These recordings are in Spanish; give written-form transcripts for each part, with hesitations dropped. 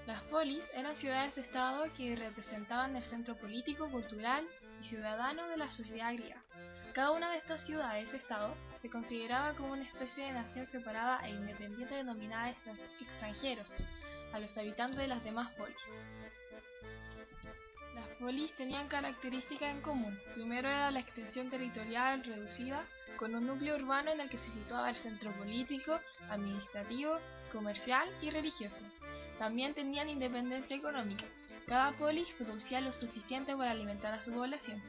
Las polis eran ciudades-estado que representaban el centro político, cultural y ciudadano de la sociedad griega. Cada una de estas ciudades-estado se consideraba como una especie de nación separada e independiente denominada extranjeros a los habitantes de las demás polis. Las polis tenían características en común. Primero era la extensión territorial reducida, con un núcleo urbano en el que se situaba el centro político, administrativo, comercial y religioso. También tenían independencia económica. Cada polis producía lo suficiente para alimentar a su población.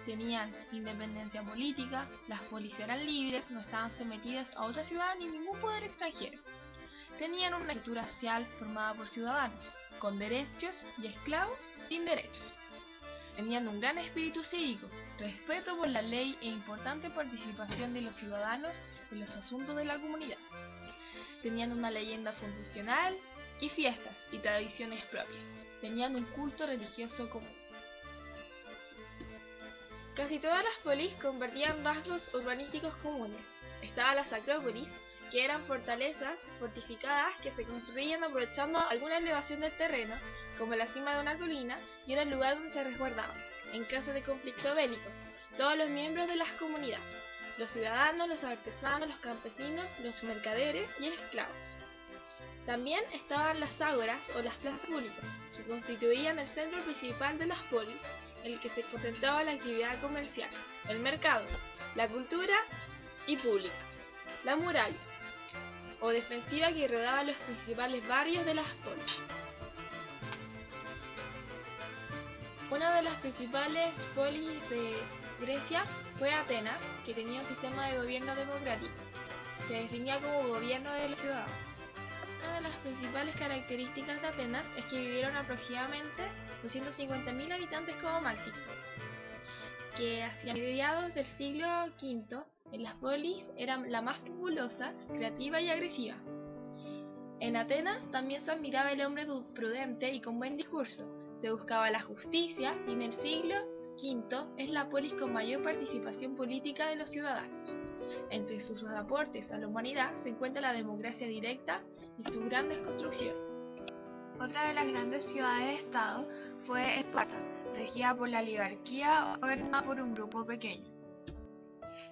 Tenían independencia política, las polis eran libres, no estaban sometidas a otra ciudad ni ningún poder extranjero. Tenían una estructura social formada por ciudadanos, con derechos, y esclavos sin derechos. Tenían un gran espíritu cívico, respeto por la ley e importante participación de los ciudadanos en los asuntos de la comunidad. Tenían una leyenda fundacional y fiestas y tradiciones propias. Tenían un culto religioso común. Casi todas las polis compartían rasgos urbanísticos comunes. Estaba las acrópolis, que eran fortalezas fortificadas que se construían aprovechando alguna elevación del terreno, como la cima de una colina, y era el lugar donde se resguardaban, en caso de conflicto bélico, todos los miembros de las comunidades, los ciudadanos, los artesanos, los campesinos, los mercaderes y esclavos. También estaban las ágoras o las plazas públicas, que constituían el centro principal de las polis, en el que se concentraba la actividad comercial, el mercado, la cultura y pública, la muralla o defensiva que rodeaba los principales barrios de las polis. Una de las principales polis de Grecia fue Atenas, que tenía un sistema de gobierno democrático. Se definía como gobierno de los ciudadanos. Una de las principales características de Atenas es que vivieron aproximadamente 250.000 habitantes como máximo, que hacia mediados del siglo V en las polis era la más populosa, creativa y agresiva. En Atenas también se admiraba el hombre prudente y con buen discurso, se buscaba la justicia, y en el siglo V es la polis con mayor participación política de los ciudadanos. Entre sus aportes a la humanidad se encuentra la democracia directa y sus grandes construcciones. Otra de las grandes ciudades-estado fue Esparta, regida por la oligarquía o gobernada por un grupo pequeño.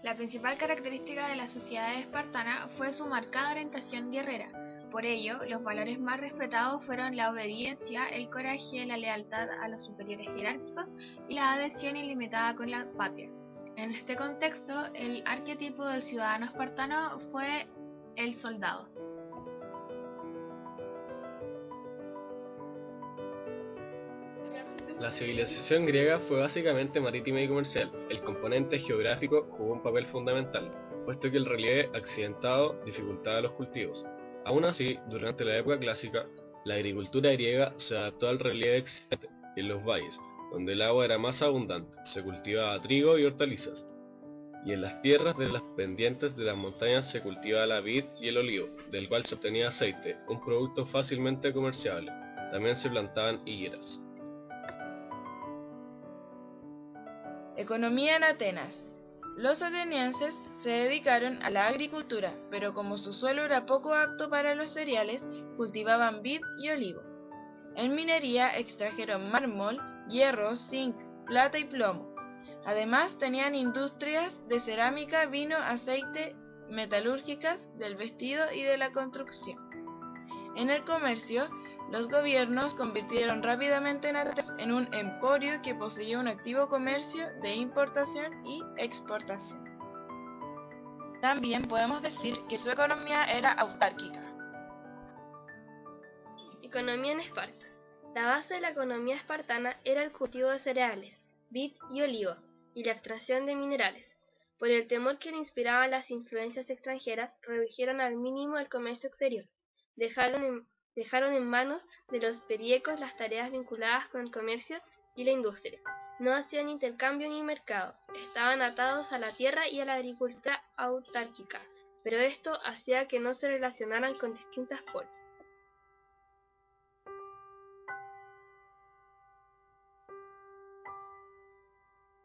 La principal característica de la sociedad espartana fue su marcada orientación guerrera. Por ello, los valores más respetados fueron la obediencia, el coraje, la lealtad a los superiores jerárquicos y la adhesión ilimitada con la patria. En este contexto, el arquetipo del ciudadano espartano fue el soldado. La civilización griega fue básicamente marítima y comercial. El componente geográfico jugó un papel fundamental, puesto que el relieve accidentado dificultaba los cultivos. Aún así, durante la época clásica, la agricultura griega se adaptó al relieve existente. En los valles, donde el agua era más abundante, se cultivaba trigo y hortalizas. Y en las tierras de las pendientes de las montañas se cultivaba la vid y el olivo, del cual se obtenía aceite, un producto fácilmente comerciable. También se plantaban higueras. Economía en Atenas. Los atenienses se dedicaron a la agricultura, pero como su suelo era poco apto para los cereales, cultivaban vid y olivo. En minería extrajeron mármol, hierro, zinc, plata y plomo. Además tenían industrias de cerámica, vino, aceite, metalúrgicas, del vestido y de la construcción. En el comercio, los gobiernos convirtieron rápidamente en Atenas en un emporio que poseía un activo comercio de importación y exportación. También podemos decir que su economía era autárquica. Economía en Esparta. La base de la economía espartana era el cultivo de cereales, vid y olivo, y la extracción de minerales. Por el temor que le inspiraban las influencias extranjeras, redujeron al mínimo el comercio exterior. Dejaron en manos de los periecos las tareas vinculadas con el comercio y la industria. No hacían intercambio ni mercado, estaban atados a la tierra y a la agricultura autárquica, pero esto hacía que no se relacionaran con distintas polis.